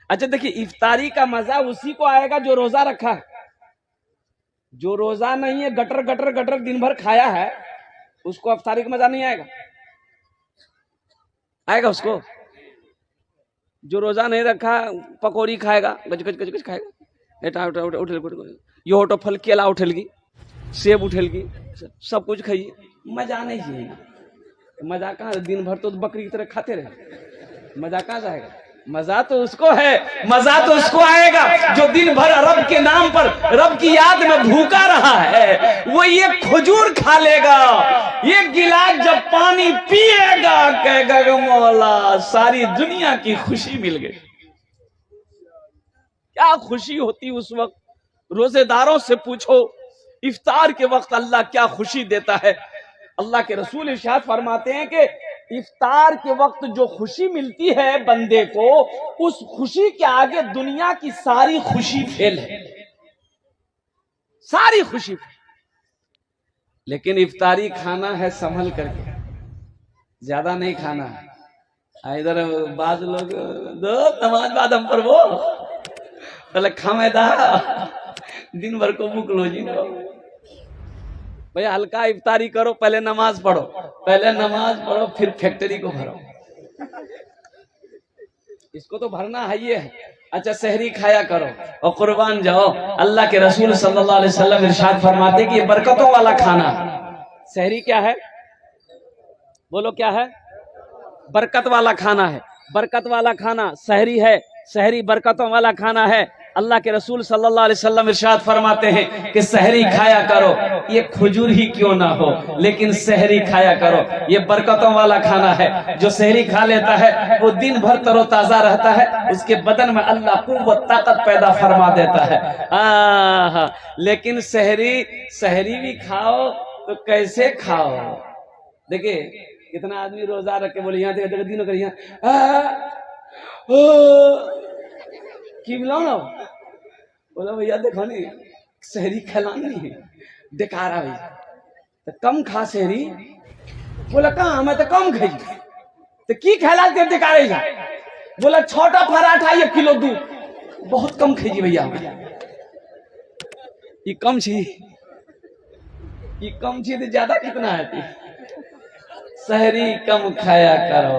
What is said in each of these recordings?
अच्छा देखिए, इफ्तारी का मजा उसी को आएगा जो रोजा रखा है। जो रोजा नहीं है, गटर गटर गटर दिन भर खाया है, उसको इफ्तारी का मजा नहीं आएगा। आएगा उसको? जो रोजा नहीं रखा पकौड़ी खाएगा, गज गज गज गज खाएगा, ये होटो फल, केला उठेलगी, सेब उठेलगी, सब कुछ खाइए, मजा नहीं है। मजा कहाँ? दिन भर तो बकरी की तरह खाते रहे, मजा कहाँ जाएगा? मजा तो उसको है, मजा तो उसको आएगा जो दिन भर रब के नाम पर, रब की याद में भूखा रहा है। वो ये खजूर खा लेगा, ये गिलास जब पानी पिएगा, कहेगा मौला सारी दुनिया की खुशी मिल गई। क्या खुशी होती उस वक्त। रोजेदारों से पूछो इफ्तार के वक्त अल्लाह क्या खुशी देता है। अल्लाह के रसूल इरशाद फरमाते हैं कि इफ्तार के वक्त जो खुशी मिलती है बंदे को, उस खुशी के आगे दुनिया की सारी खुशी फेल है, सारी खुशी। लेकिन इफ्तारी खाना है संभल करके, ज्यादा नहीं खाना है। इधर बाज लोग दो नमाज बाद हम पर वो पहले खामेदा दिन भर को भूख लो जी, भैया हल्का इफ्तारी करो, पहले नमाज पढ़ो, पहले नमाज पढ़ो फिर फैक्ट्री को भरो। इसको तो भरना है ये है। अच्छा सहरी खाया करो और कुर्बान जाओ। अल्लाह के रसूल सल्लल्लाहु अलैहि वसल्लम इरशाद फरमाते कि ये बरकतों वाला खाना। सहरी क्या है? बोलो क्या है? बरकत वाला खाना है। बरकत वाला खाना सहरी है। सहरी बरकतों वाला खाना है। अल्लाह के रसूल सल्लल्लाहु अलैहि वसल्लम इरशाद फरमाते हैं कि सहरी खाया करो, ये खजूर ही क्यों ना हो, लेकिन सहरी खाया करो, ये बरकतों वाला खाना है। जो सहरी खा लेता है वो दिन भर तरोताजा रहता है, उसके बदन में अल्लाह कुव्वत ताकत पैदा फरमा देता है। लेकिन सहरी भी खाओ तो कैसे खाओ? देखिए कितना आदमी रोजा रख के बोले यहाँ देखो दिन कर की मिलाओ ना, बोला भैया देखो नहीं सहरी खिलानी है, बेकारा भैया तो कम खा सहरी। बोला कहाँ मैं तो कम खाई, तो की खिलाते बेकारे जा। बोला छोटा पराठा 1 किलो दूध, बहुत कम खाई भैया, ये कम छी, ये कम छी तो ज्यादा कितना है? सहरी कम खाया करो,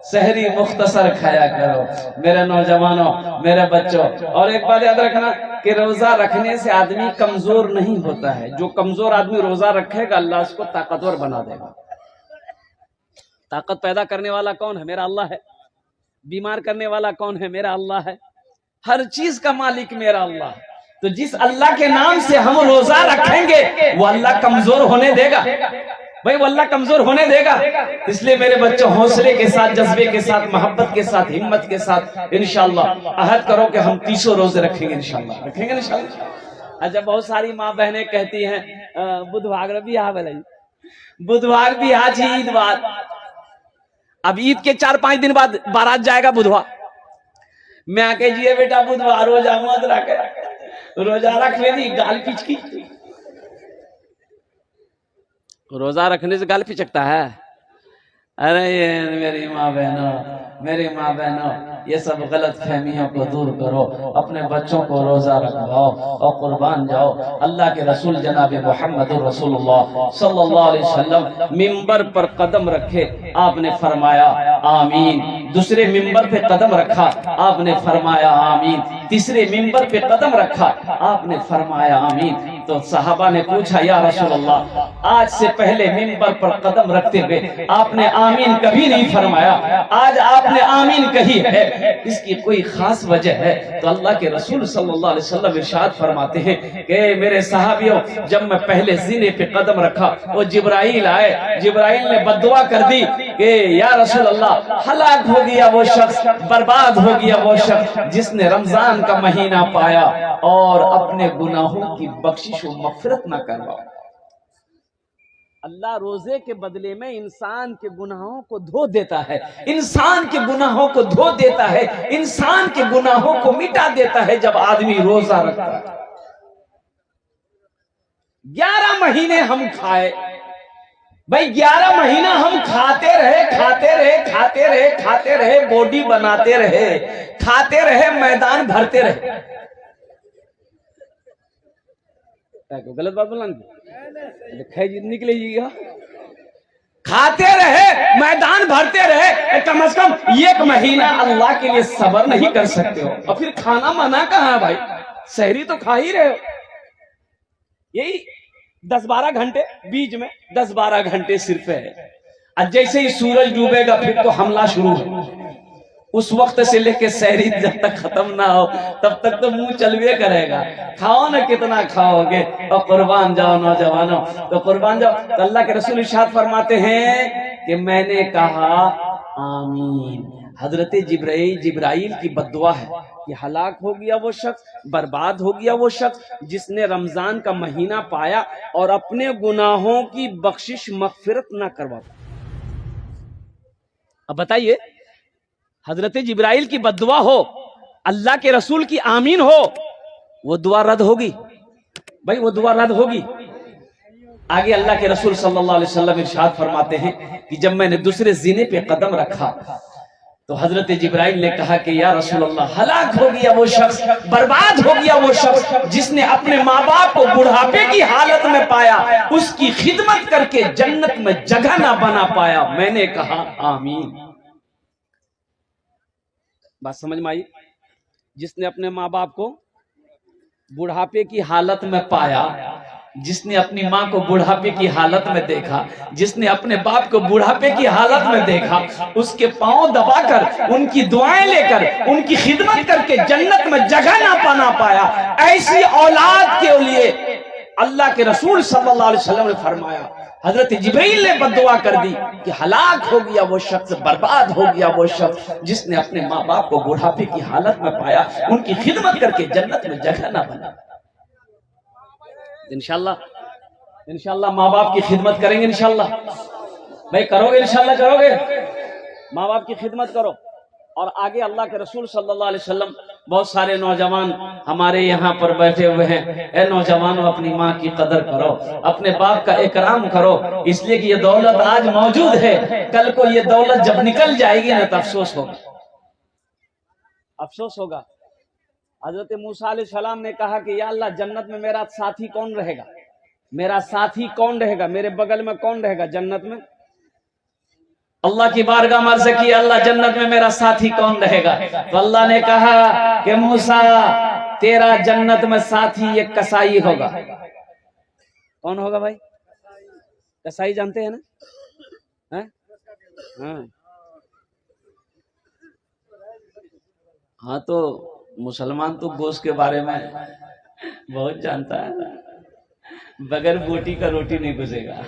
सहरी मुख्तसर खाया करो मेरे नौजवानों, मेरे बच्चों। और एक बात याद रखना कि रोजा रखने से आदमी कमजोर नहीं होता है। जो कमजोर आदमी रोजा रखेगा अल्लाह उसको ताकतवर बना देगा। ताकत पैदा करने वाला कौन है? मेरा अल्लाह है। बीमार करने वाला कौन है? मेरा अल्लाह है। हर चीज का मालिक मेरा अल्लाह है। तो जिस अल्लाह के नाम से हम रोजा रखेंगे वो अल्लाह कमजोर होने देगा भाई, वो अल्लाह कमजोर होने देगा। इसलिए मेरे बच्चों हौसले के साथ, जज्बे के साथ, मोहब्बत के साथ, हिम्मत के साथ इंशाअल्लाह अहद करो कि हम 300 रोजे रखेंगे इंशाअल्लाह, रखेंगे इंशाअल्लाह। अच्छा बहुत सारी माँ बहनें कहती हैं बुधवार भी आ भले, बुधवार भी आज ही ईद बाद। अब ईद के 4-5 दिन बाद बारात जाएगा बुधवार। मैं आके जी बेटा बुधवार रोजा मत रखे, रोजा रख लेनी गाल पिचकी। रोजा रखने से गाल पिचकता है? अरे ये मेरी माँ बहनों ये सब गलत फहमियों को दूर करो, अपने बच्चों को रोजा रखवाओ और कुर्बान जाओ। अल्लाह के रसूल जनाब मोहम्मद रसूलुल्लाह सल्लल्लाहु अलैहि वसल्लम मिंबर पर कदम रखे, आपने फरमाया आमीन। दूसरे मिंबर पे कदम रखा, आपने फरमाया आमीन। तीसरे मिंबर पे कदम रखा, आपने फरमाया आमीन। तो सहाबा ने पूछा या रसूलल्लाह, आज से पहले मिंबर पर कदम रखते हुए आपने आमीन कभी नहीं फरमाया, आज आपने आमीन कही है, इसकी कोई खास वजह है? तो अल्लाह के रसूल सल्लल्लाहु अलैहि वसल्लम इरशाद फरमाते हैं कि मेरे सहाबियों, जब मैं पहले ज़ीने पे कदम रखा वो जिब्राइल आए, जिब्राइल ने बद्दुआ कर दी कि या रसूल अल्लाह हलाक हो गया वो शख्स, बर्बाद हो गया वो शख्स जिसने रमजान का महीना पाया और अपने गुनाहों की बख्शिश व मग़फ़िरत न करवाओ। अल्लाह रोजे के बदले में इंसान के गुनाहों को धो देता है, इंसान के गुनाहों को धो देता है, इंसान के गुनाहों को मिटा देता है जब आदमी रोजा रखता है। 11 महीने हम खाए, भाई 11 महीना हम खाते रहे खाते रहे खाते रहे खाते रहे, बॉडी बनाते रहे, खाते रहे, मैदान भरते रहे। गलत बात बोला खैर निकलेगा। खाते रहे, मैदान भरते रहे, कम से कम 1 महीना अल्लाह के लिए सब्र नहीं कर सकते हो, और फिर खाना मना कहां है भाई? सहरी तो खा ही रहे हो। यही 10-12 घंटे बीच में 10-12 घंटे सिर्फ है। और जैसे ही सूरज डूबेगा फिर तो हमला शुरू है। उस वक्त से लेके सहरी जब तक खत्म ना हो तब तक तो मुंह चलवे करेगा। खाओ ना, कितना खाओगे, और कुर्बान जाओ नौजवानों, तो कुर्बान जाओ। तो अल्लाह के रसूल इरशाद फरमाते हैं कि मैंने कहा आमीन। हजरत जिब्राइल की बद्दुआ है कि हलाक हो गया वो शख्स, बर्बाद हो गया वो शख्स जिसने रमजान का महीना पाया और अपने गुनाहों की बख्शिश मगफिरत ना करवा पाया। अब बताइए, हजरत जिब्राइल की बद्दुआ हो, अल्लाह के रसूल की आमीन हो, वो दुआ रद्द होगी भाई, वो दुआ रद्द होगी। आगे अल्लाह के रसूल सल्लल्लाहु अलैहि वसल्लम इरशाद फरमाते हैं कि जब मैंने दूसरे जीने पे कदम रखा तो हजरत जिब्राइल ने कहा कि या रसूल अल्लाह, हलाक हो गया वो शख्स, बर्बाद हो गया वो शख्स जिसने अपने माँ बाप को बुढ़ापे की हालत में पाया, उसकी खिदमत करके जन्नत में जगह ना बना पाया। मैंने कहा आमीन। बात समझ में आई? जिसने अपने माँ बाप को बुढ़ापे की हालत में पाया, जिसने अपनी माँ को बुढ़ापे की हालत में देखा, जिसने अपने बाप को बुढ़ापे की हालत में देखा, उसके पांव दबाकर, उनकी दुआएं लेकर, उनकी खिदमत करके जन्नत में जगह ना पाना पाया, ऐसी औलाद के लिए अल्लाह के रसूल सल्लल्लाहु अलैहि वसल्लम ने फरमाया, हजरत जिब्रील ने बद्दुआ कर दी कि हलाक हो गया वो शख्स, बर्बाद हो गया वो शख्स जिसने अपने माँ बाप को बुढ़ापे की हालत में पाया, उनकी खिदमत करके जन्नत में जगह ना बना। इंशाल्लाह माँ बाप की खिदमत करेंगे, इंशाल्लाह भाई करोगे, इंशाल्लाह करोगे, माँ बाप की खिदमत करो। और आगे अल्लाह के रसूल सल्लल्लाहु अलैहि वसल्लम, बहुत सारे नौजवान हमारे यहाँ पर बैठे हुए हैं, ए नौजवानों, अपनी माँ की कदर करो, अपने बाप का इकराम करो, इसलिए कि ये दौलत आज मौजूद है, कल को ये दौलत जब निकल जाएगी ना तो अफसोस होगा, अफसोस होगा। हजरत मूसा अलैहिस्सलाम ने कहा कि या अल्लाह, जन्नत में मेरा साथी कौन रहेगा, मेरा साथी कौन रहेगा, मेरे बगल में कौन रहेगा जन्नत में? अल्लाह की बारगाह में अर्ज़ की, अल्लाह जन्नत में मेरा साथी कौन रहेगा? तो अल्लाह ने कहा कि मूसा, तेरा जन्नत में साथी एक कसाई होगा। कौन होगा भाई? कसाई जानते हैं ना? हाँ, तो मुसलमान तो गोश्त के बारे में बहुत जानता है, बगैर बोटी का रोटी नहीं गुजरेगा।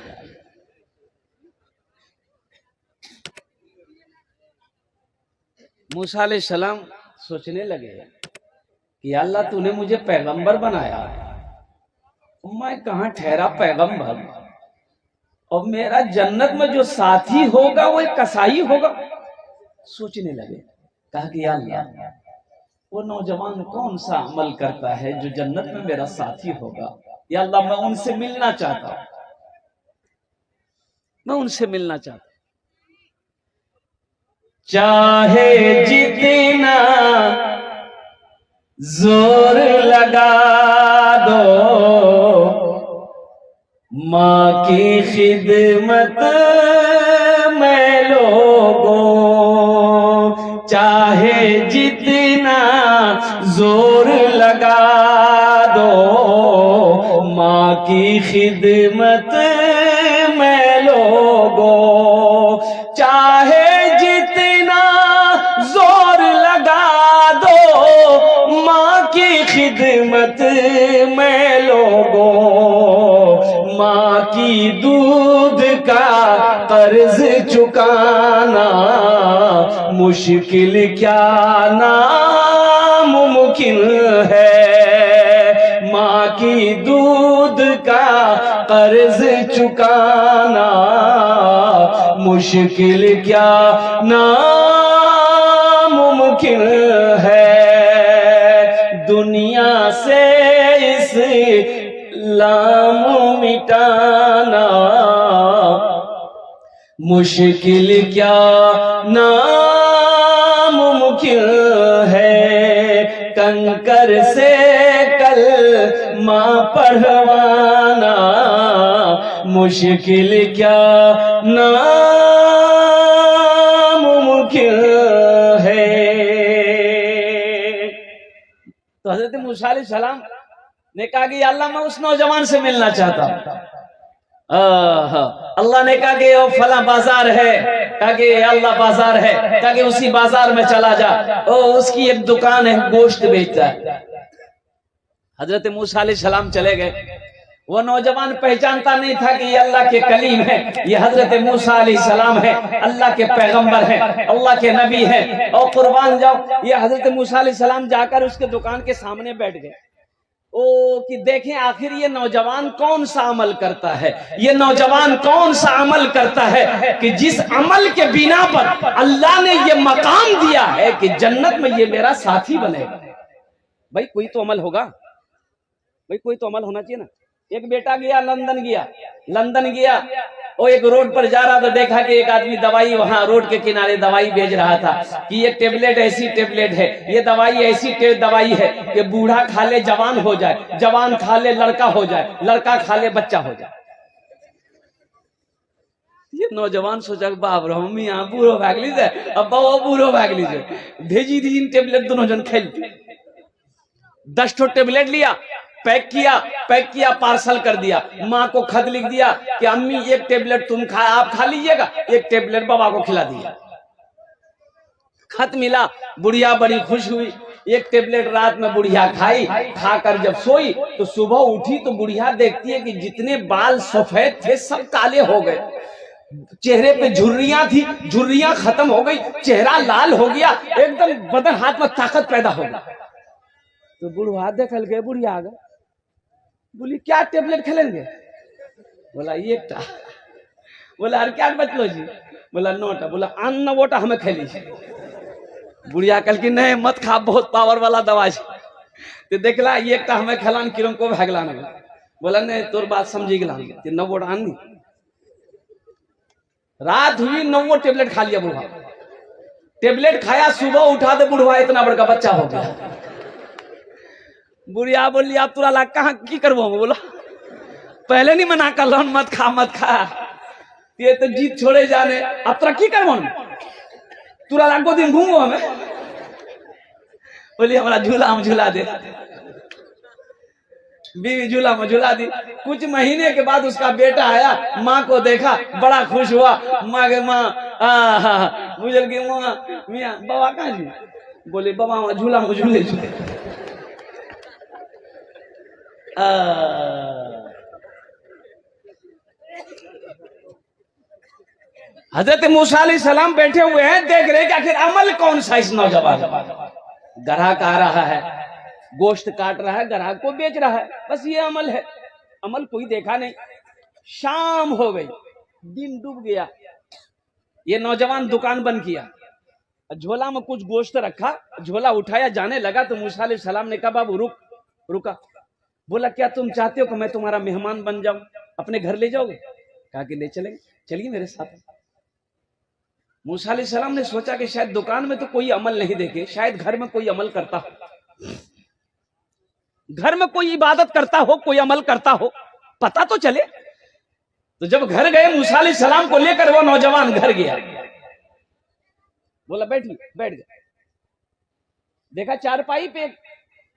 मूसा अलैहिस्सलाम सोचने लगे कि अल्लाह, तूने मुझे पैगंबर बनाया, मैं कहां ठहरा पैगंबर, और मेरा जन्नत में जो साथी होगा वो एक कसाई होगा। सोचने लगे, कहा कि अल्लाह, वो नौजवान कौन सा अमल करता है जो जन्नत में मेरा साथी होगा? या अल्लाह, मैं उनसे मिलना चाहता हूं, मैं उनसे मिलना चाहता हूं। चाहे जितना जोर लगा दो, माँ की खिदमत में लोगों, चाहे जितना जोर लगा दो, माँ की खिदमत में लोगों, चाहे जितना जोर लगा दो, माँ की खिदमत में लोगों, माँ की दूध का कर्ज चुकाना मुश्किल क्या नामुमकिन है, माँ की दूध का कर्ज चुकाना मुश्किल क्या नामुमकिन है, दुनिया से इस्लाम मिटाना मुश्किल क्या नामुमकिन है, कंकर से कल माँ पढ़वाना। मुश्किल क्या नामुमकिन है। तो हजरत मूसा अलैहिस्सलाम ने कहा कि अल्लाह मैं उस नौजवान से मिलना चाहता हूं। अल्लाह ने कहा कि वो फला बाजार है, कहा कि अल्लाह बाजार है, कहा कि उसी बाजार में चला जा, ओ उसकी एक दुकान है, गोश्त बेचता है। हजरत मूसा अलैहिस्सलाम चले गए। वो नौजवान पहचानता नहीं था कि ये अल्लाह के कलीम है, ये हजरत मूसा अलैहिस्सलाम है, अल्लाह के पैगंबर हैं, अल्लाह के नबी हैं। और कुर्बान जाओ, ये हजरत मूसा अलैहिस्सलाम जाकर उसके दुकान के सामने बैठ गए। ओ कि देखें आखिर ये नौजवान कौन सा अमल करता है, ये नौजवान कौन सा अमल करता है कि जिस अमल के बिना पर अल्लाह ने ये मकाम दिया है कि जन्नत में ये मेरा साथी बनेगा। भाई कोई तो अमल होगा, भाई कोई तो अमल होना चाहिए ना। एक बेटा गया लंदन गया, वो एक रोड पर जा रहा तो देखा कि एक आदमी दवाई वहां रोड के किनारे दवाई बेच रहा था कि ये टेबलेट ऐसी टेबलेट है, ये दवाई ऐसी दवाई है कि बूढ़ा खा ले जवान हो जाए, जवान खा ले लड़का हो जाए, लड़का खा ले बच्चा हो जाए। ये नौजवान सोचा बाप रे हम यहाँ बूढ़ो भाग लीजिए, अब वो बूढ़ो भाग लीजिए, भेजी दी टेबलेट दोनों जन खेल 10 टेबलेट लिया, पैक किया पार्सल कर दिया। माँ को खत लिख दिया कि अम्मी एक टेबलेट तुम आप खा लीजिएगा, एक टेबलेट बाबा को खिला दिया। खत मिला, बुढ़िया बड़ी खुश हुई। एक टेबलेट रात में बुढ़िया खाई, खाकर जब सोई तो सुबह उठी तो बुढ़िया देखती है कि जितने बाल सफेद थे सब काले हो गए, चेहरे पे झुर्रियां थी, झुर्रियां खत्म हो गई, चेहरा लाल हो गया, एकदम बदन हाथ में ताकत पैदा हो गई। तो बुढ़वा देखल गए, बुढ़िया आ गए, बोली क्या टेबलेट खेलेंगे? बोला एक टा। बोला अरे क्या बचलो जी? बोला 9टा। बोला अन्न वोटा हमें खेली। बुढ़िया कल की नहीं मत खा, बहुत पावर वाला दवा है। तो देखला एक टा हमें खिलान किरण को भागलाना। बोला नहीं तोर बात समझी गला, 9 वोट आनी। रात हुई 9 टेबलेट खा लिया बुढ़वा। टेबलेट खाया, सुबह उठा दे बुढ़वा इतना बड़का बच्चा हो गया। बुढ़िया बोली आप तुरा ला कहाँ की करबो? बोला पहले नहीं मना कर लो मत खा, ये तो जीत छोड़े जाने, अब तुरा की करबो? तुरा ला को दिन घूमो हमें। बोली हमारा झूला हम झूला दे, बीवी झूला में झूला दी। कुछ महीने के बाद उसका बेटा आया, माँ को देखा, बड़ा खुश हुआ। माँ के माँ बुजुर्ग की माँ मियाँ बाबा कहाँ जी? बोले बाबा झूला में झूले झूले। हजरत मूसा अलैहिस्सलाम बैठे हुए हैं, देख रहे कि आखिर अमल कौन सा इस नौजवान। ग्राहक आ रहा है, गोश्त काट रहा है, ग्राहक को बेच रहा है, बस ये अमल है। अमल कोई देखा नहीं। शाम हो गई, दिन डूब गया। ये नौजवान दुकान बंद किया, झोला में कुछ गोश्त रखा, झोला उठाया जाने लगा तो मूसा अलैहिस्सलाम ने कहा बाबू रुका। बोला क्या तुम चाहते हो कि मैं तुम्हारा मेहमान बन जाऊं, अपने घर ले जाओगे? कहा कि ले चलेंगे, चलिए मेरे साथ। मूसा अलैहिस्सलाम ने सोचा कि शायद दुकान में तो कोई अमल नहीं देखे, शायद घर में कोई अमल करता हो, घर में कोई इबादत करता हो, कोई अमल करता हो, पता तो चले। तो जब घर गए मूसा अलैहिस्सलाम को लेकर वो नौजवान घर गया। बोला बैठ गया। देखा चारपाई पे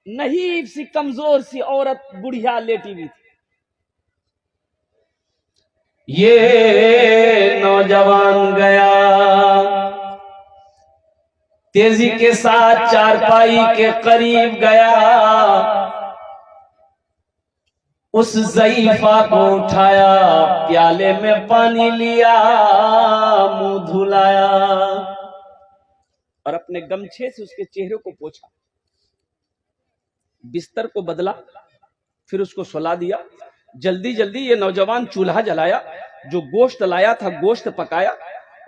नहीफ सी कमजोर सी औरत बुढ़िया लेटी हुई थी। ये नौजवान गया, तेजी के साथ चारपाई के करीब गया, उस ज़ईफा को उठाया, प्याले में पानी लिया, मुंह धुलाया और अपने गमछे से उसके चेहरे को पोंछा, बिस्तर को बदला, फिर उसको सुला दिया। जल्दी जल्दी ये नौजवान चूल्हा जलाया, जो गोश्त लाया था गोश्त पकाया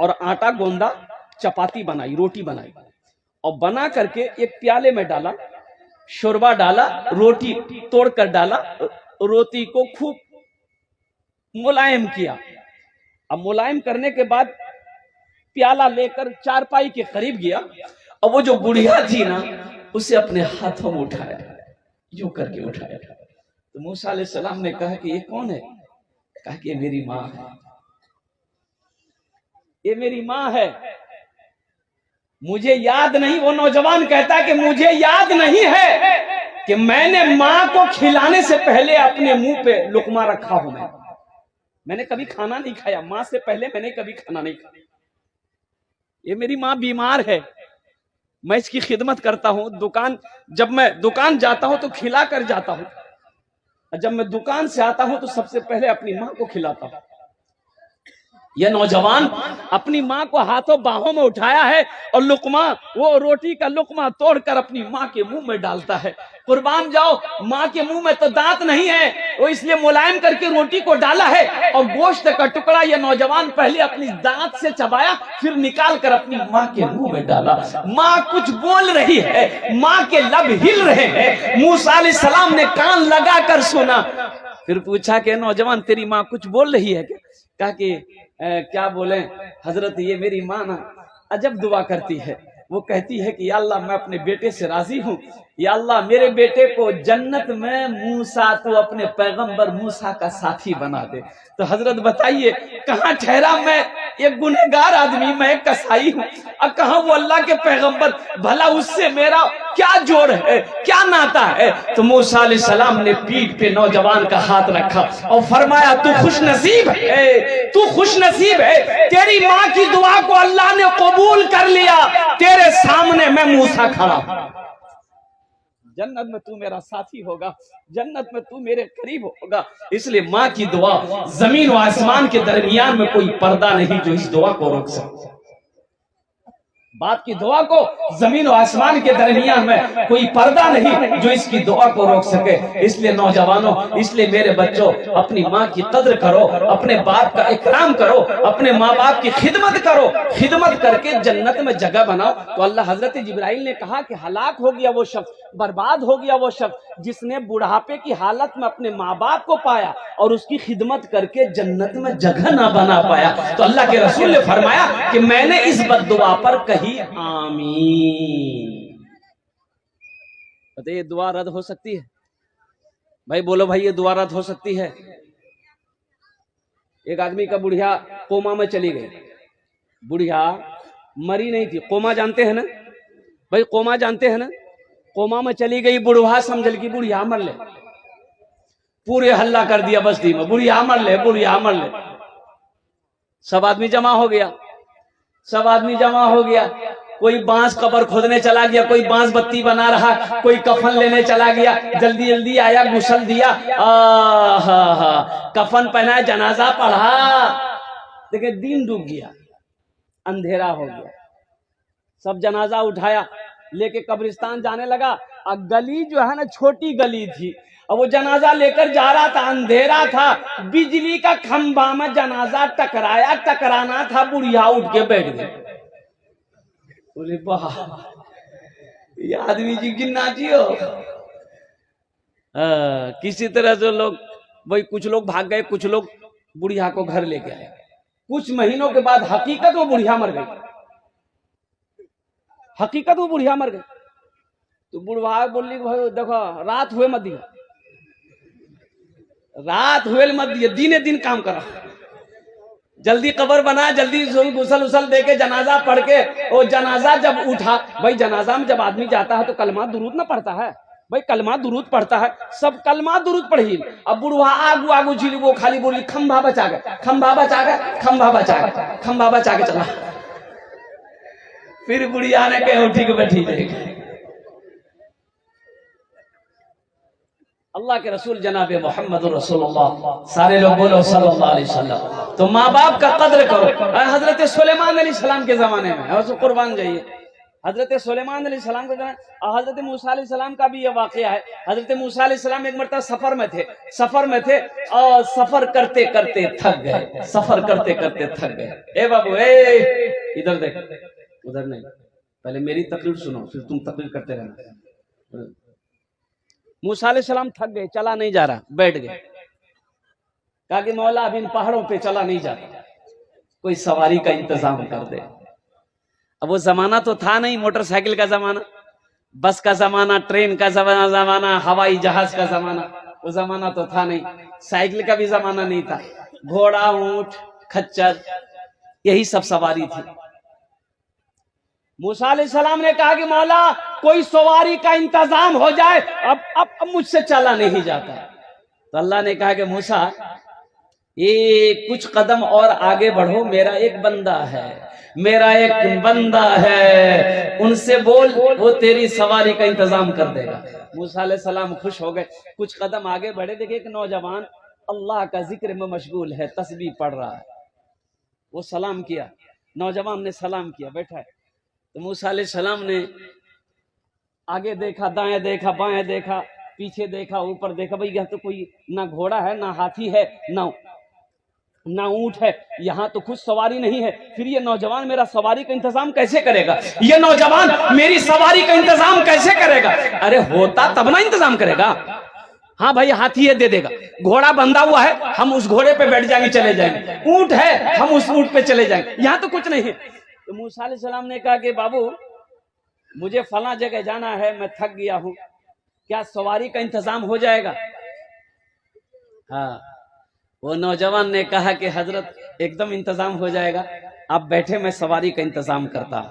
और आटा गोंदा, चपाती बनाई, रोटी बनाई और बना करके एक प्याले में डाला, शोरबा डाला, रोटी तोड़कर डाला, रोटी को खूब मुलायम किया अब मुलायम करने के बाद प्याला लेकर चारपाई के करीब गया और वो जो बुढ़िया थी ना उसे अपने हाथों में उठाया, यूं करके उठाया। तो मूसा अलैहिस्सलाम ने कहा कि ये कौन है? कहा कि ये मेरी माँ है, ये मेरी माँ है, मुझे याद नहीं। वो नौजवान कहता है कि मुझे याद नहीं है कि मैंने माँ को खिलाने से पहले अपने मुंह पे लुकमा रखा हूं। मैंने कभी खाना नहीं खाया, माँ से पहले मैंने कभी खाना नहीं खाया। ये मेरी माँ बीमार है, मैं इसकी खिदमत करता हूं। जब मैं दुकान जाता हूं तो खिला कर जाता हूं, और जब मैं दुकान से आता हूं तो सबसे पहले अपनी माँ को खिलाता हूं। यह नौजवान अपनी माँ को हाथों बाहों में उठाया है और लुकमा, वो रोटी का लुकमा तोड़कर अपनी माँ के मुंह में डालता है। कुर्बान जाओ, माँ के मुंह में तो दांत नहीं है, वो इसलिए मुलायम करके रोटी को डाला है और गोश्त का टुकड़ा यह नौजवान पहले अपनी दांत से चबाया, फिर निकाल कर अपनी माँ के मुंह में डाला। माँ कुछ बोल रही है, माँ के लब हिल रहे हैं। मूसा अलैहिस्सलाम ने कान लगा कर सुना, फिर पूछा कि नौजवान तेरी माँ कुछ बोल रही है क्या? कहा कि क्या बोले हजरत, ये मेरी माँ ना अजब दुआ करती है। वो कहती है कि या अल्लाह मैं अपने बेटे से राजी हूँ, या अल्लाह मेरे बेटे को जन्नत में मूसा, तो अपने पैगंबर मूसा का साथी बना दे। तो हजरत बताइए कहाँ ठहरा मैं एक गुनहगार आदमी, मैं एक कसाई हूँ, और कहाँ वो अल्लाह के पैगंबर? भला उससे मेरा क्या जोड़ है, क्या नाता है? तो मूसा अलैहिस्सलाम ने पीठ पे नौजवान का हाथ रखा और फरमाया तू खुश नसीब है, तू खुश नसीब है, तेरी माँ की दुआ को अल्लाह ने कबूल कर लिया। तेरे सामने मैं मूसा खड़ा हूं, जन्नत में तू मेरा साथी होगा, जन्नत में तू मेरे करीब होगा। इसलिए माँ की दुआ, जमीन और आसमान के दरमियान में कोई पर्दा नहीं जो इस दुआ को रोक सके। बाप की दुआ को जमीन और आसमान के दरमियान में कोई पर्दा नहीं जो इसकी दुआ को रोक सके। इसलिए नौजवानों, इसलिए मेरे बच्चों, अपनी माँ की कद्र करो, अपने बाप का इकराम करो, अपने माँ बाप की खिदमत करो, खिदमत करके जन्नत में जगह बनाओ। तो अल्लाह हजरत जिब्राइल ने कहा कि हलाक हो गया वो शख्स, बर्बाद हो गया वो शख्स जिसने बुढ़ापे की हालत में अपने माँ बाप को पाया और उसकी खिदमत करके जन्नत में जगह ना बना पाया। तो अल्लाह के रसूल ने फरमाया कि मैंने इस बद्दुआ पर कही आमीन। बताइए ये दुआ रद्द हो सकती है? भाई बोलो भाई, ये दुआ रद्द हो सकती है? एक आदमी का बुढ़िया कोमा में चली गई, बुढ़िया मरी नहीं थी। कोमा जानते हैं ना भाई, कोमा जानते हैं ना? कोमा में चली गई, बुढ़वा समझल की बुढ़िया मर ले, पूरे हल्ला कर दिया बस्ती में, बुढ़िया मर ले, बुढ़िया मर ले। सब आदमी जमा हो गया, सब आदमी जमा हो गया। कोई बांस कब्र खोदने चला गया, कोई बांस बत्ती बना रहा, कोई कफन लेने चला गया, जल्दी जल्दी आया, गुसल दिया, कफन पहना, जनाजा पढ़ा। देखिए दिन डूब गया, अंधेरा हो गया, सब जनाजा उठाया लेके कब्रिस्तान जाने लगा। और गली जो है ना छोटी गली थी, और वो जनाजा लेकर जा रहा था, अंधेरा था, बिजली का खंभा में जनाजा टकराया, टकराना था, बुढ़िया उठ के बैठ गई। बोले वाह, ये आदमी जी गिनना चाहिए। किसी तरह से लोग वही, कुछ लोग भाग गए, कुछ लोग बुढ़िया को घर लेके आए। कुछ महीनों के बाद हकीकत वो बुढ़िया मर गई, हकीकत वो बुढ़िया मर गई। तो बुढ़वा बोली भाई देखो रात हुए मत दिया, रात हुए मत दिया, दिने दिन काम करा, जल्दी कब्र बना, जल्दी गुसल उसल दे के जनाजा पढ़ के। वो जनाजा जब उठा, भाई जनाजा में जब आदमी जाता है तो कलमा दुरूद ना पढ़ता है भाई, कलमा दुरूद पढ़ता है, सब कलमा दुरूद पढ़ी। अब बुढ़वा आगू आगू झील, वो खाली बोली खंभा बचा गए, खंभा बचा गए, खंभा बचा गए, खंभा बचा के चला। फिर बुढ़िया ने कहे उठी के बैठी जाएगी। अल्लाह के रसूल जनाब मोहम्मद रसूलुल्लाह, सारे लोग बोलो सल्लल्लाहु अलैहि वसल्लम। तो माँ बाप का कद्र करो। हजरत सुलेमान अलैहिस्सलाम के जमाने में, और कुर्बान जाइए, हजरत सुलेमान अलैहिस्सलाम के जमाने, और हजरत मूसा अलैहिस्सलाम का भी ये वाकया है। हजरत मूसा अलैहिस्सलाम एक मरतबा सफर में थे, सफर में थे और सफर करते करते थक गए, सफर करते करते थक गए। ए बाबू ए इधर देख, उधर नहीं, पहले मेरी तकरीर सुनो फिर तुम तकरीर करते रहना। मूसा अलैहिस्सलाम थक गए, चला नहीं जा रहा, बैठ गए। कहा कि मौला अब इन पहाड़ों पे चला नहीं जाता, कोई सवारी का इंतजाम कर दे। अब वो जमाना तो था नहीं, मोटरसाइकिल का जमाना, बस का जमाना, ट्रेन का जमाना, हवाई जहाज का जमाना, वो जमाना तो था नहीं। साइकिल का भी जमाना नहीं था। घोड़ा, ऊंट, खच्चर, यही सब सवारी थी। मूसा अलैहिस्सलाम ने कहा कि मौला कोई सवारी का इंतजाम हो जाए, अब मुझसे चला नहीं जाता। तो अल्लाह ने कहा कि मूसा ये कुछ कदम और आगे बढ़ो, मेरा एक बंदा है, मेरा एक बंदा है, उनसे बोल, वो तेरी सवारी का इंतजाम कर देगा। मूसा अलैहिस्सलाम खुश हो गए। कुछ कदम आगे बढ़े, देखे एक नौजवान अल्लाह का जिक्र में मशगूल है, तस्बीह पढ़ रहा है। वो सलाम किया, नौजवान ने सलाम किया, बैठा है। तो मूसा अलैहिस्सलाम ने आगे देखा, दाएं देखा, बाएं देखा, पीछे देखा, ऊपर देखा, भाई यह तो कोई ना घोड़ा है, ना हाथी है, ना ऊंट है, यहाँ तो कुछ सवारी नहीं है। फिर ये नौजवान मेरा सवारी का इंतजाम कैसे करेगा? ये नौजवान मेरी सवारी का इंतजाम कैसे करेगा? अरे होता तब ना इंतजाम करेगा। हाँ भाई हाथी है, दे देगा। घोड़ा बंधा हुआ है, हम उस घोड़े पे बैठ जाएंगे, चले जाएंगे। ऊंट है, हम उस ऊंट पे चले जाएंगे। यहाँ तो कुछ नहीं है। तो मूसा अलैहिस्सलाम ने कहा कि बाबू मुझे फला जगह जाना है, मैं थक गया हूं, क्या सवारी का इंतजाम हो जाएगा? हाँ, वो नौजवान ने कहा कि हजरत एकदम इंतजाम हो जाएगा, आप बैठे, मैं सवारी का इंतजाम करता हूं।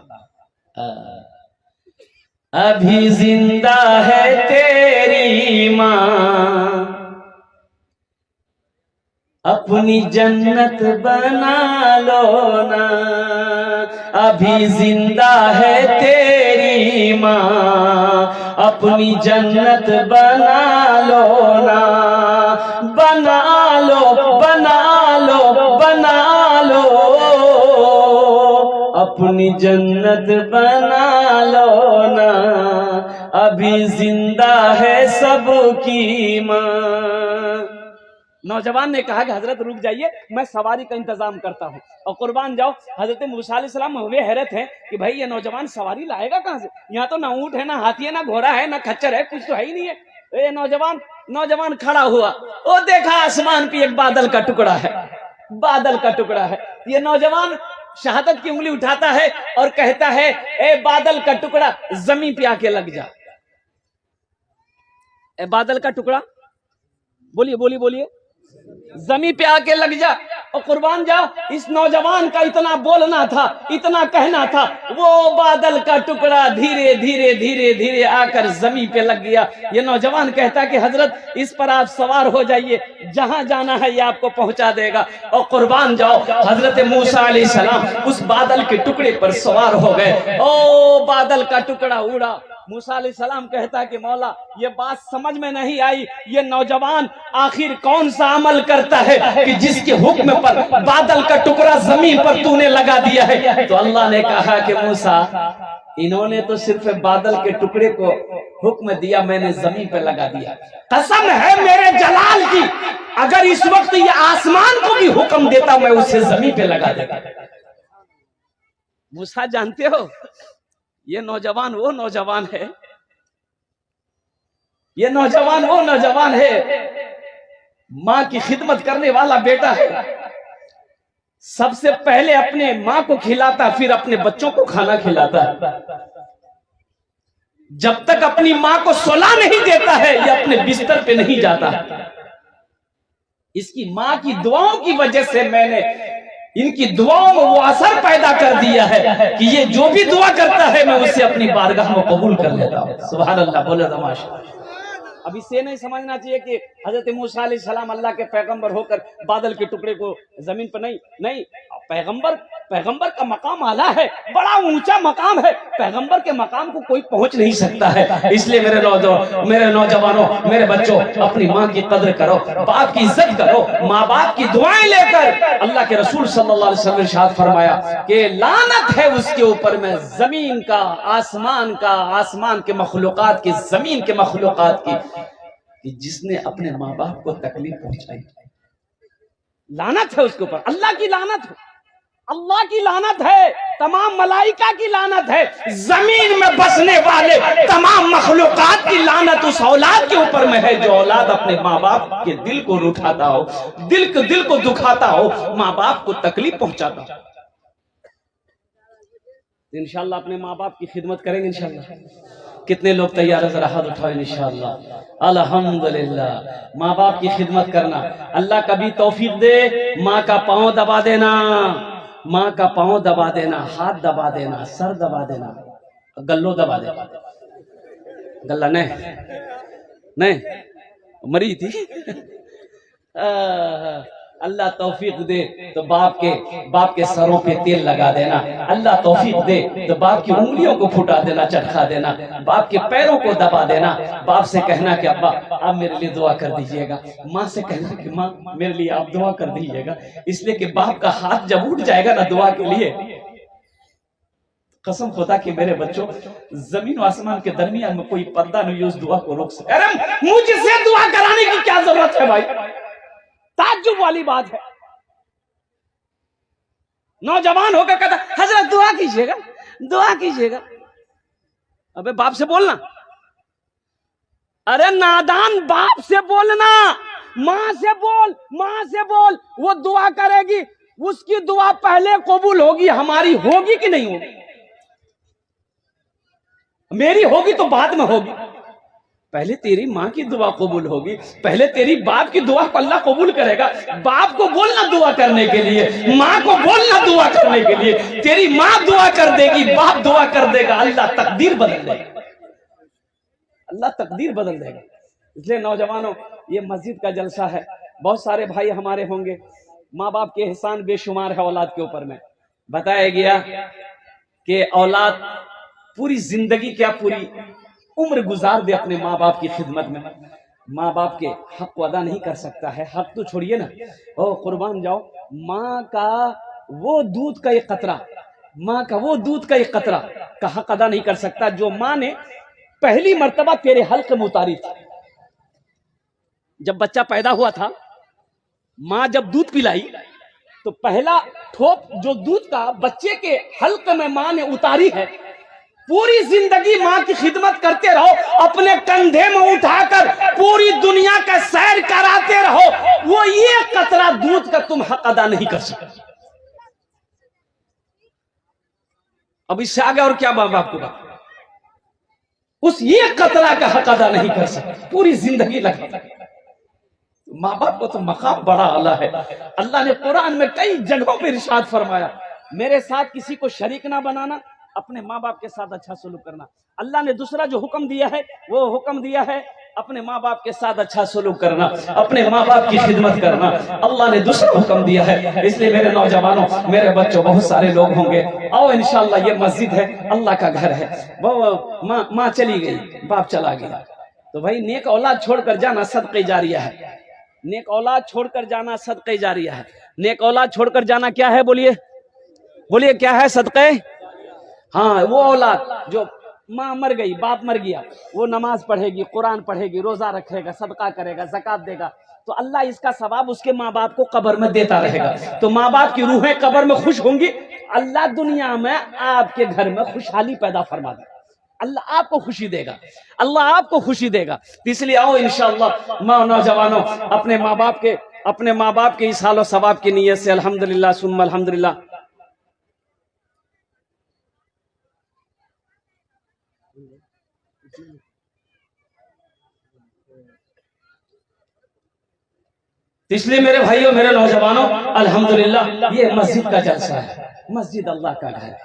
अभी जिंदा है तेरी माँ, अपनी जन्नत बना लो ना। अभी जिंदा है तेरी माँ, अपनी जन्नत बना लो ना। बना लो, बना लो, बना लो, अपनी जन्नत बना लो ना। अभी जिंदा है सबकी माँ। नौजवान ने कहा कि हजरत रुक जाइए, मैं सवारी का इंतजाम करता हूँ और कुर्बान जाओ। हजरत मूसा अलैहिस्सलाम हुए हैरत हैं कि भाई ये नौजवान सवारी लाएगा कहां से? यहाँ तो ना ऊंट है, ना हाथी है, ना घोड़ा है, ना खच्चर है, कुछ तो है ही नहीं है। ये नौजवान खड़ा हुआ, वो देखा आसमान पे एक बादल का टुकड़ा है, बादल का टुकड़ा है। ये नौजवान शहादत की उंगली उठाता है और कहता है, ए बादल का टुकड़ा जमीन पे आके लग जा। ए बादल का टुकड़ा, बोलिए बोलिए बोलिए, जमीन पे आके लग जा। और कुर्बान जाओ, इस नौजवान का इतना बोलना था, इतना कहना था, वो बादल का टुकड़ा धीरे धीरे धीरे धीरे आकर जमीन पे लग गया। ये नौजवान कहता कि हजरत इस पर आप सवार हो जाइए, जहां जाना है ये आपको पहुंचा देगा। और कुर्बान जाओ, हजरत मूसा अलैहिस्सलाम उस बादल के टुकड़े पर सवार हो गए। ओ बादल का टुकड़ा उड़ा। मूसा अलैहिस्सलाम कहता कि मौला ये बात समझ में नहीं आई, ये नौजवान आखिर कौन सा अमल करता है कि जिसके हुक्म पर बादल का टुकड़ा जमीन पर तूने लगा दिया है? तो अल्लाह ने कहा कि मूसा इन्होंने तो सिर्फ बादल के टुकड़े को हुक्म दिया, मैंने जमीन पर लगा दिया। कसम है मेरे जलाल की, अगर इस वक्त ये आसमान को भी हुक्म देता मैं उसे जमीन पे लगा देता। मूसा जानते हो, ये नौजवान वो नौजवान है, ये नौजवान वो नौजवान है, माँ की खिदमत करने वाला बेटा है। सबसे पहले अपने माँ को खिलाता, फिर अपने बच्चों को खाना खिलाता। जब तक अपनी माँ को सुला नहीं देता है, ये अपने बिस्तर पे नहीं जाता। इसकी माँ की दुआओं की वजह से मैंने इनकी दुआओं में वो असर पैदा कर दिया है कि ये जो भी दुआ करता है मैं उसे अपनी बारगाह में कबूल कर लेता हूँ। सुभान अल्लाह, बोले तमाशा। अब इसे नहीं समझना चाहिए कि हजरत मूसा अलैहिस्सलाम अल्लाह के पैगंबर होकर बादल के टुकड़े को जमीन पर नहीं, पैगंबर का मकाम आला है, बड़ा ऊंचा मकाम है। पैगंबर के मकाम को कोई पहुंच नहीं सकता है। इसलिए मेरे नौजवानों, मेरे बच्चों, अपनी माँ की कदर करो, बाप की इज्जत करो, माँ बाप की दुआएं लेकर। अल्लाह के रसूल सल्लल्लाहु अलैहि वसल्लम ने इरशाद फरमाया कि लानत है उसके ऊपर में जमीन का, आसमान का, आसमान के मखलूकात की, जमीन के मखलूकात की, कि जिसने अपने माँ बाप को तकलीफ पहुंचाई। लानत है उसके ऊपर, अल्लाह की लानत है, अल्लाह की लानत है। तमाम मलाइका की लानत है, जमीन में बसने वाले तमाम मखलूकात की लानत उस औलाद के ऊपर में है जो औलाद अपने माँ बाप के दिल को रुठाता हो, दिल को दुखाता हो, माँ बाप को तकलीफ पहुंचाता हो। इंशाल्लाह अपने माँ बाप की खिदमत करेंगे इंशाल्लाह। कितने लोग तैयार है, जरा हाथ उठाओ इंशाल्लाह। अल्हम्दुलिल्लाह, माँ बाप की खिदमत करना। अल्लाह कभी तौफीक दे, माँ का पाँव दबा देना, माँ का पाँव दबा देना, हाथ दबा देना, सर दबा देना, गल्लो दबा देना। गल्ला नहीं नहीं मरी थी। अल्लाह तौफीक दे तो बाप के सरों पे तेल लगा देना। अल्लाह तौफीक दे तो बाप की उंगलियों को फुटा देना, चटका देना, बाप के पैरों को दबा देना। बाप से कहना कि अब्बा आप मेरे लिए दुआ कर दीजिएगा, माँ से कहना कि माँ मेरे लिए आप दुआ कर दीजिएगा। इसलिए कि बाप का हाथ जब उठ जाएगा ना दुआ के लिए, कसम खुदा कि मेरे बच्चों जमीन और आसमान के दरमियान में कोई पर्दा नहीं उस दुआ को रोक सकता। अरे मुझसे दुआ कराने की क्या जरूरत है भाई, ताज्जुब वाली बात है। नौजवान होकर कहता हजरत दुआ कीजिएगा, दुआ कीजिएगा। अबे बाप से बोलना, अरे नादान बाप से बोलना, माँ से बोल, माँ से बोल, वो दुआ करेगी, उसकी दुआ पहले कबूल होगी, हमारी होगी कि नहीं होगी? मेरी होगी तो बाद में होगी, पहले तेरी माँ की दुआ कबूल होगी, पहले तेरी बाप की दुआ को अल्लाह कबूल करेगा। बाप को बोलना दुआ करने के लिए, माँ को बोलना दुआ करने के लिए। तेरी माँ दुआ कर देगी, बाप दुआ कर देगा, अल्लाह तकदीर बदल देगा, अल्लाह तकदीर बदल देगा। इसलिए नौजवानों, ये मस्जिद का जलसा है, बहुत सारे भाई हमारे होंगे, माँ बाप के एहसान बेशुमार है औलाद के ऊपर में। बताया गया कि औलाद पूरी जिंदगी, क्या पूरी उम्र गुजार दे अपने माँ बाप की खिदमत में, माँ बाप के हक को अदा नहीं कर सकता है। हक तो छोड़िए ना, ओ कुर्बान जाओ, माँ का वो दूध का एक कतरा, माँ का वो दूध का एक कतरा का हक अदा नहीं कर सकता जो माँ ने पहली मर्तबा तेरे हल्क में उतारी थी। जब बच्चा पैदा हुआ था, माँ जब दूध पिलाई तो पहला ठोप जो दूध का बच्चे के हल्क में माँ ने उतारी है, पूरी जिंदगी माँ की खिदमत करते रहो, अपने कंधे में उठाकर पूरी दुनिया का सैर कराते रहो, वो ये कतरा दूध का तुम हक अदा नहीं कर सकते। अब इससे आगे और क्या बाप को बात, उस ये कतरा का हक अदा नहीं कर सकते, पूरी जिंदगी लगा। माँ बाप को तो मकाम बड़ा आला है। अल्लाह ने कुरान में कई जगहों पर इरशाद फरमाया, मेरे साथ किसी को शरीक ना बनाना, अपने माँ बाप के साथ अच्छा सलूक करना। अल्लाह ने दूसरा जो हुक्म दिया है, वो हुक्म दिया है अपने माँ बाप के साथ अच्छा सलूक करना, अपने माँ बाप की खिदमत करना। अल्लाह ने दूसरा हुक्म दिया है। इसलिए मेरे नौजवानों, मेरे बच्चों, बहुत सारे लोग होंगे, आओ इंशाअल्लाह, ये मस्जिद है, अल्लाह का घर है। वो माँ चली गई, बाप चला गया, तो भाई नेक औलाद छोड़कर जाना सदक़े जारिया है। नेक औलाद छोड़कर जाना सदक़े जारिया है। नेक औलाद छोड़कर जाना क्या है, बोलिए बोलिए, क्या है? सदक़े। हाँ, वो औलाद जो माँ मर गई, बाप मर गया, वो नमाज पढ़ेगी, कुरान पढ़ेगी, रोजा रखेगा, सदका करेगा, ज़कात देगा, तो अल्लाह इसका सवाब उसके माँ बाप को कब्र में देता रहेगा। तो माँ बाप की रूहें कब्र में खुश होंगी, अल्लाह दुनिया में आपके घर में खुशहाली पैदा फरमा देगा, अल्लाह आपको खुशी देगा, अल्लाह आपको खुशी देगा। इसलिए आओ इंशाअल्लाह माँ नौजवानों, अपने माँ बाप के इस हालो सवाब की नीयत से अल्हम्दुलिल्लाह सुम्मा अल्हम्दुलिल्लाह इसलिए मेरे भाइयों, मेरे नौजवानों, अल्हम्दुलिल्लाह ये मस्जिद का जलसा है, मस्जिद अल्लाह का घर है,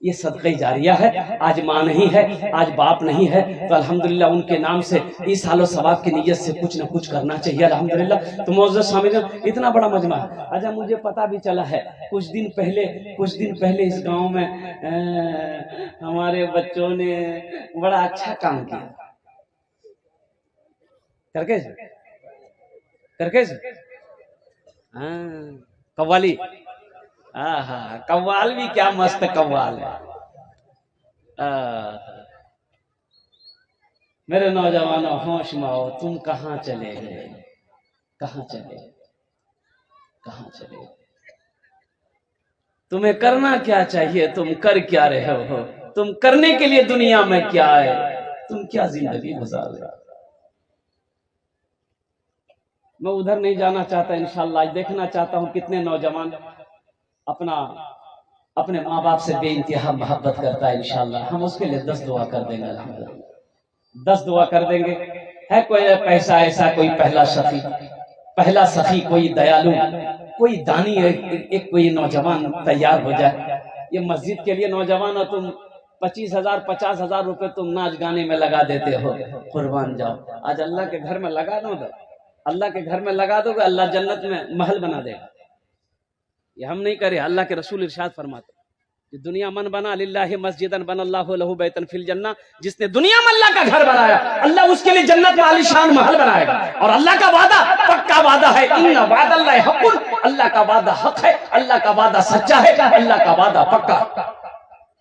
ये सदक़े जारिया है। आज माँ नहीं है, आज बाप नहीं है, तो अल्हम्दुलिल्लाह उनके नाम से इस हालो सवाब की नीयत से कुछ ना कुछ करना चाहिए अल्हम्दुलिल्लाह। तो मोअज़्ज़ज़ सामिईन, इतना बड़ा मजमा है। अच्छा, मुझे पता भी चला है, कुछ दिन पहले इस गांव में हमारे बच्चों ने बड़ा अच्छा काम किया, करके हाँ, कव्वाली, हाँ, कव्वाल भी क्या मस्त कव्वाल है। मेरे नौजवानों, होश में आओ, तुम कहाँ चले गए, कहाँ चले, तुम्हें करना क्या चाहिए, तुम कर क्या रहे हो, तुम करने के लिए दुनिया में क्या है, तुम क्या जिंदगी गुजार रहे हो। मैं उधर नहीं जाना चाहता, इंशाल्लाह आज देखना चाहता हूं कितने नौजवान अपने माँ बाप से बेइंतहा मोहब्बत करता है। इंशाल्लाह हम उसके लिए 10 दुआ कर देंगे, अल्हम्दुलिल्लाह 10 दुआ कर देंगे। है कोई पैसा ऐसा, कोई पहला सखी कोई दयालु, कोई दानी, एक कोई नौजवान तैयार हो जाए। ये मस्जिद के लिए नौजवान हो तुम, 25,000 50,000 रुपए तुम नाच गाने में लगा देते हो, कुर्बान जाओ। आज अल्लाह के घर में लगा दो, अल्लाह के घर में लगा दोगे, अल्लाह जन्नत में महल बना देगा। ये हम नहीं करे, अल्लाह के रसूल इरशाद फरमाते कि दुनिया मन बना लिल्लाहि मस्जिदन बनल्लाहु लहु बैतन फिल जन्नह, जिसने दुनिया में अल्लाह का घर बनाया, अल्लाह उसके लिए जन्नत में आलीशान महल बनाएगा। और अल्लाह का वादा पक्का वादा है, इन्ना वादल्लाहि हक़्क़ुन, अल्लाह का वादा हक है, अल्लाह का वादा सच्चा है, अल्लाह का वादा पक्का।